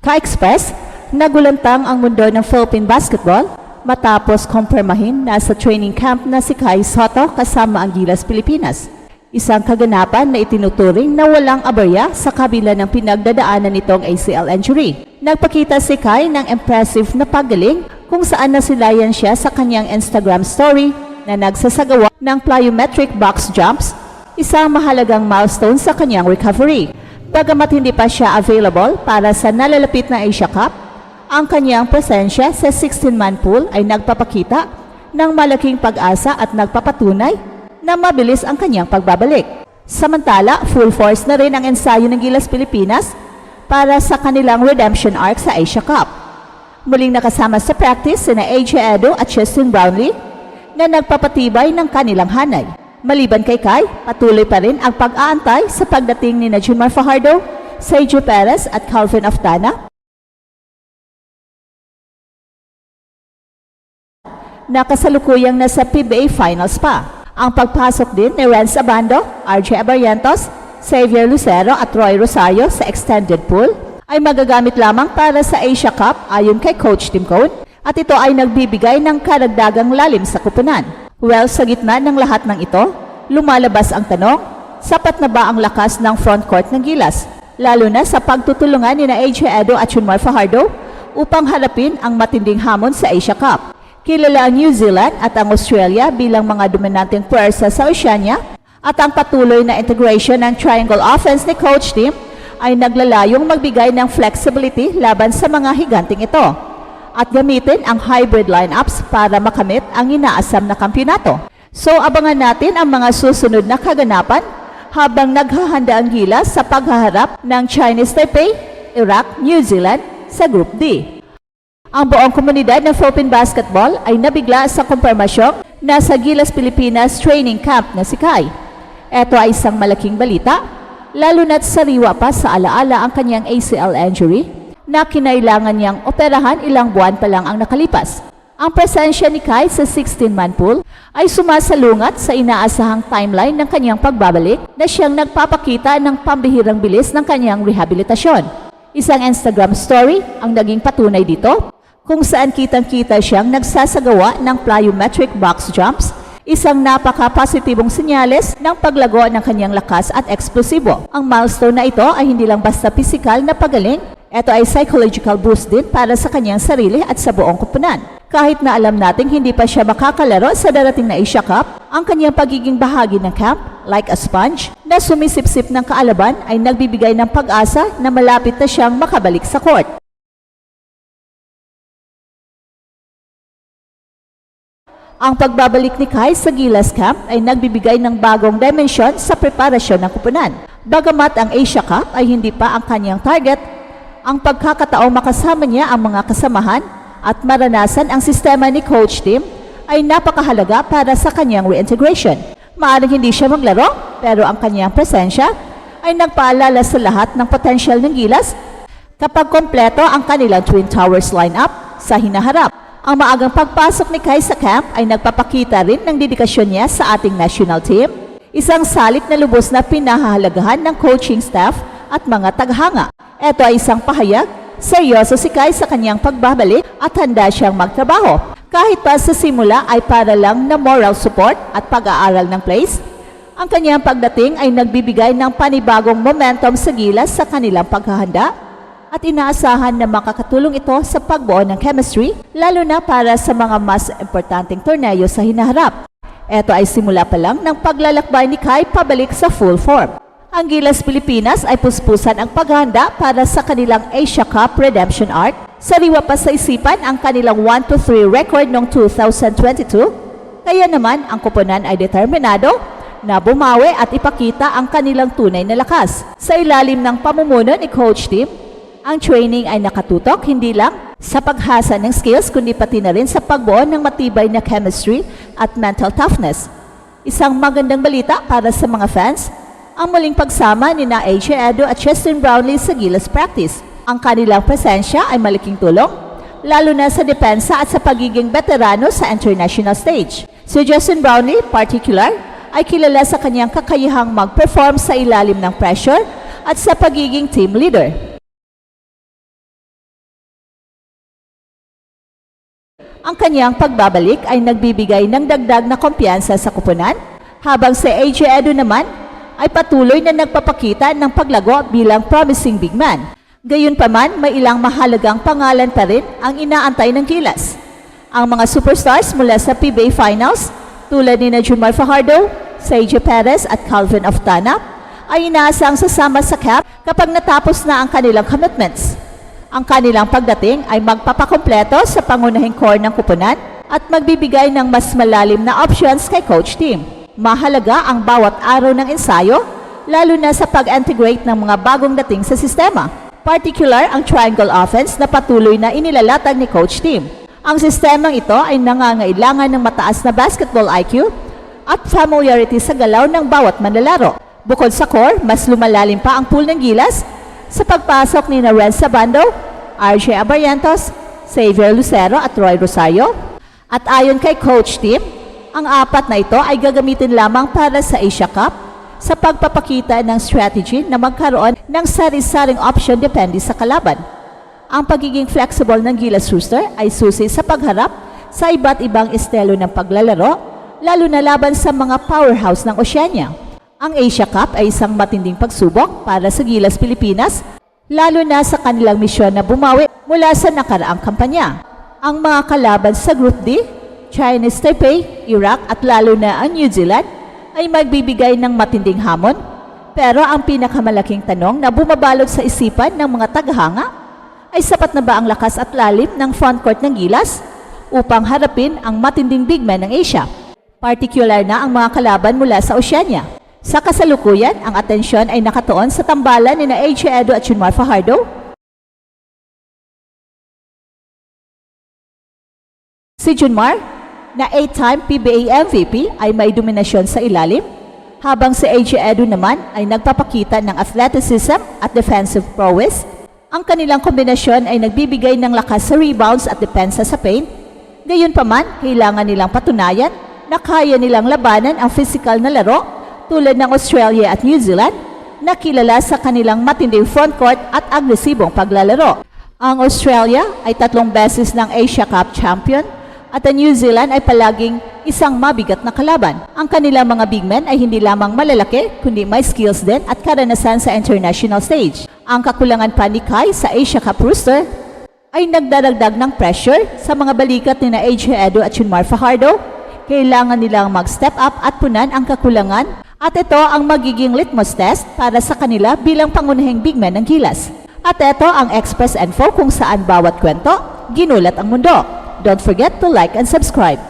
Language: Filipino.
Ka-Express, nagulantang ang mundo ng Philippine basketball matapos kumpirmahin na sa training camp na si Kai Sotto kasama ang Gilas Pilipinas. Isang kaganapan na itinuturing na walang aberya sa kabila ng pinagdadaanan nitong ACL injury. Nagpakita si Kai ng impressive na paggaling kung saan nasilayan siya sa kanyang Instagram story na nagsasagawa ng plyometric box jumps, isang mahalagang milestone sa kanyang recovery. Bagamat hindi pa siya available para sa nalalapit na Asia Cup, ang kanyang presensya sa 16-man pool ay nagpapakita ng malaking pag-asa at nagpapatunay na mabilis ang kanyang pagbabalik. Samantala, full force na rin ang ensayo ng Gilas Pilipinas para sa kanilang redemption arc sa Asia Cup. Muling nakasama sa practice sina AJ Edo at Justin Brownlee na nagpapatibay ng kanilang hanay. Maliban kay Kai, patuloy pa rin ang pag-aantay sa pagdating ni Junmar Fajardo, Sergio Perez at Calvin Aftana na kasalukuyang nasa PBA Finals pa. Ang pagpasok din ni Renz Abando, RJ Abarrientos, Xavier Lucero at Roy Rosario sa extended pool ay magagamit lamang para sa Asia Cup ayon kay Coach Tim Cone, at ito ay nagbibigay ng karagdagang lalim sa kupunan. Well, sa gitna ng lahat ng ito, lumalabas ang tanong, sapat na ba ang lakas ng frontcourt ng Gilas, lalo na sa pagtutulungan ni AJ Edo at Junmar Fajardo upang harapin ang matinding hamon sa Asia Cup? Kilala ang New Zealand at ang Australia bilang mga dominanteng puwersa sa Oceania, at ang patuloy na integration ng triangle offense ni Coach Tim ay naglalayong magbigay ng flexibility laban sa mga higanting ito at gamitin ang hybrid lineups para makamit ang inaasam na kampyonato. So abangan natin ang mga susunod na kaganapan habang naghahanda ang Gilas sa paghaharap ng Chinese Taipei, Iraq, New Zealand sa Group D. Ang buong komunidad ng Philippine basketball ay nabigla sa kumpirmasyong na sa Gilas Pilipinas training camp na si Kai. Ito ay isang malaking balita, lalo na't sariwa pa sa alaala ang kanyang ACL injury na kinailangan niyang operahan ilang buwan pa lang ang nakalipas. Ang presensya ni Kai sa 16-man pool ay sumasalungat sa inaasahang timeline ng kanyang pagbabalik na siyang nagpapakita ng pambihirang bilis ng kanyang rehabilitasyon. Isang Instagram story ang naging patunay dito, kung saan kitang-kita siyang nagsasagawa ng plyometric box jumps, isang napaka-positibong senyales ng paglago ng kanyang lakas at eksplosibo. Ang milestone na ito ay hindi lang basta pisikal na pagaling, ito ay psychological boost din para sa kanyang sarili at sa buong koponan. Kahit na alam nating hindi pa siya makakalaro sa darating na Asia Cup, ang kanyang pagiging bahagi ng camp, like a sponge, na sumisipsip ng kaalaban ay nagbibigay ng pag-asa na malapit na siyang makabalik sa court. Ang pagbabalik ni Kai sa Gilas Camp ay nagbibigay ng bagong dimensyon sa preparasyon ng koponan. Bagamat ang Asia Cup ay hindi pa ang kanyang target, ang pagkakataong makasama niya ang mga kasamahan at maranasan ang sistema ni Coach Tim ay napakahalaga para sa kanyang reintegration. Maaaring hindi siya maglaro, pero ang kanyang presensya ay nagpaalala sa lahat ng potensyal ng Gilas kapag kompleto ang kanilang Twin Towers lineup sa hinaharap. Ang maagang pagpasok ni Kai sa camp ay nagpapakita rin ng dedikasyon niya sa ating national team, isang salik na lubos na pinahahalagahan ng coaching staff at mga taghanga. Ito ay isang pahayag, seryoso si Kai sa kanyang pagbabalik at handa siyang magtrabaho. Kahit pa sa simula ay para lang na moral support at pag-aaral ng plays, ang kanyang pagdating ay nagbibigay ng panibagong momentum sa Gilas sa kanilang paghahanda at inaasahan na makakatulong ito sa pagbuo ng chemistry, lalo na para sa mga mas importanteng torneo sa hinaharap. Ito ay simula pa lang ng paglalakbay ni Kai pabalik sa full form. Ang Gilas Pilipinas ay puspusan ang paghahanda para sa kanilang Asia Cup redemption arc. Sariwa pa sa isipan ang kanilang 1-3 record noong 2022. Kaya naman ang koponan ay determinado na bumawi at ipakita ang kanilang tunay na lakas. Sa ilalim ng pamumuno ni Coach Tim, ang training ay nakatutok hindi lang sa paghasa ng skills kundi pati na rin sa pagbuo ng matibay na chemistry at mental toughness. Isang magandang balita para sa mga fans, ang muling pagsama ni AJ Edo at Justin Brownlee sa Gilas practice. Ang kanilang presensya ay malaking tulong, lalo na sa depensa at sa pagiging veterano sa international stage. Si Justin Brownlee, particular, ay kilala sa kanyang kakayahang mag-perform sa ilalim ng pressure at sa pagiging team leader. Ang kanyang pagbabalik ay nagbibigay ng dagdag na kumpiyansa sa kupunan, habang si AJ Edu naman ay patuloy na nagpapakita ng paglago bilang promising big man. Gayunpaman, may ilang mahalagang pangalan pa rin ang inaantay ng Gilas. Ang mga superstars mula sa PBA Finals tulad ni Junmar Fajardo, Sergio Perez at Calvin Oftana ay inaasang sasama sa camp kapag natapos na ang kanilang commitments. Ang kanilang pagdating ay magpapakompleto sa pangunahing core ng kupunan at magbibigay ng mas malalim na options kay Coach Tim. Mahalaga ang bawat araw ng ensayo, lalo na sa pag-integrate ng mga bagong dating sa sistema. Particular ang triangle offense na patuloy na inilalatag ni Coach Tim. Ang sistemang ito ay nangangailangan ng mataas na basketball IQ at familiarity sa galaw ng bawat manlalaro. Bukod sa core, mas lumalalim pa ang pool ng Gilas sa pagpasok ni Renz Abando, RJ Abarrientos, Xavier Lucero at Roy Rosario. At ayon kay Coach Tim, ang apat na ito ay gagamitin lamang para sa Asia Cup sa pagpapakita ng strategy na magkaroon ng sari-saring option depende sa kalaban. Ang pagiging flexible ng Gilas Rooster ay susi sa pagharap sa iba't ibang estilo ng paglalaro, lalo na laban sa mga powerhouse ng Oceania. Ang Asia Cup ay isang matinding pagsubok para sa Gilas Pilipinas, lalo na sa kanilang misyon na bumawi mula sa nakaraang kampanya. Ang mga kalaban sa Group D, Chinese Taipei, Iraq at lalo na ang New Zealand ay magbibigay ng matinding hamon. Pero ang pinakamalaking tanong na bumabalot sa isipan ng mga tagahanga ay sapat na ba ang lakas at lalim ng frontcourt ng Gilas upang harapin ang matinding big man ng Asia? Partikular na ang mga kalaban mula sa Oceania. Sa kasalukuyan, ang atensyon ay nakatuon sa tambalan ni AJ Edu at Junmar Fajardo. Si Junmar, na 8-time PBA MVP, ay may dominasyon sa ilalim, habang si AJ Edu naman ay nagpapakita ng athleticism at defensive prowess. Ang kanilang kombinasyon ay nagbibigay ng lakas sa rebounds at depensa sa paint. Gayunpaman, kailangan nilang patunayan na kaya nilang labanan ang physical na laro tulad ng Australia at New Zealand na kilala sa kanilang matinding frontcourt at agresibong paglalaro. Ang Australia ay 3 beses ng Asia Cup champion at ang New Zealand ay palaging isang mabigat na kalaban. Ang kanilang mga big men ay hindi lamang malalaki, kundi may skills din at karanasan sa international stage. Ang kakulangan pa ni Kai sa Asia Cup Rooster ay nagdaragdag ng pressure sa mga balikat ni AJ Edu at Junmar Fajardo. Kailangan nilang mag-step up at punan ang kakulangan at ito ang magiging litmus test para sa kanila bilang pangunahing big men ng Gilas. At ito ang Express Info kung saan bawat kwento ginulat ang mundo. Don't forget to like and subscribe.